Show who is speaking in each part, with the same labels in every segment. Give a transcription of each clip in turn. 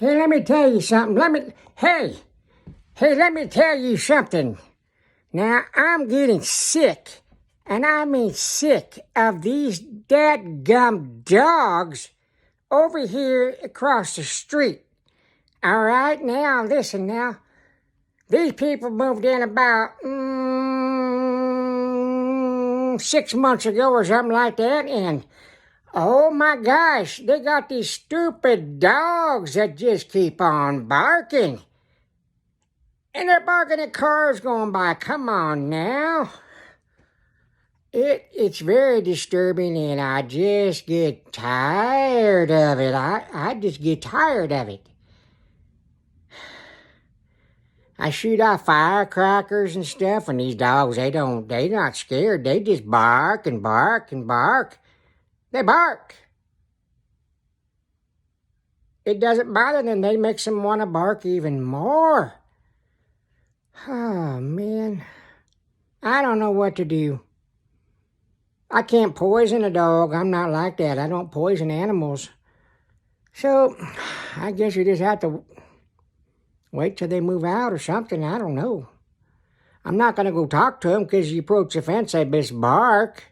Speaker 1: Hey, let me tell you something. Hey, let me tell you something. Now, I'm getting sick, and I mean sick, of these dadgum dogs over here across the street. All right, now, listen now. These people moved in about 6 months ago or something like that, and oh my gosh, they got these stupid dogs that just keep on barking. And they're barking at cars going by. Come on now. It's very disturbing, and I just get tired of it. I just get tired of it. I shoot off firecrackers and stuff, and these dogs, they're not scared. They just bark and bark and bark. They bark. It doesn't bother them. They makes them want to bark even more. Oh, man. I don't know what to do. I can't poison a dog. I'm not like that. I don't poison animals. So, I guess you just have to wait till they move out or something. I don't know. I'm not going to go talk to them because you approach the fence, they just bark.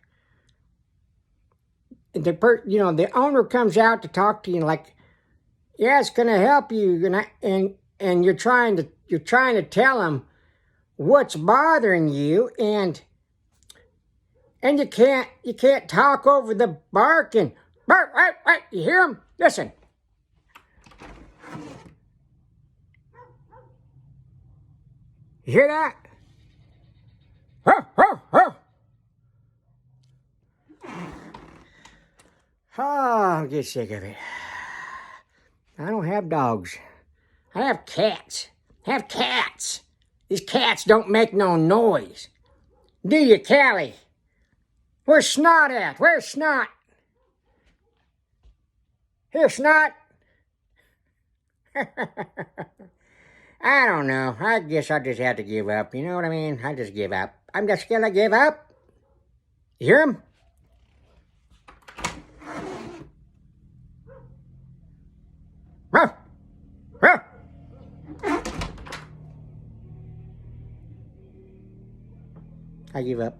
Speaker 1: The owner comes out to talk to you like, yeah, it's going to help you, and you're trying to tell them what's bothering you, and you can't talk over the barking. Bark, right, you hear them? Listen. You hear that? Oh, I get sick of it. I don't have dogs. I have cats. These cats don't make no noise. Do you, Callie? Where's Snot at? Where's Snot? Here, Snot. I don't know. I guess I just have to give up. You know what I mean? I just give up. I'm just gonna give up. You hear him? Ruff! Ruff! I give up.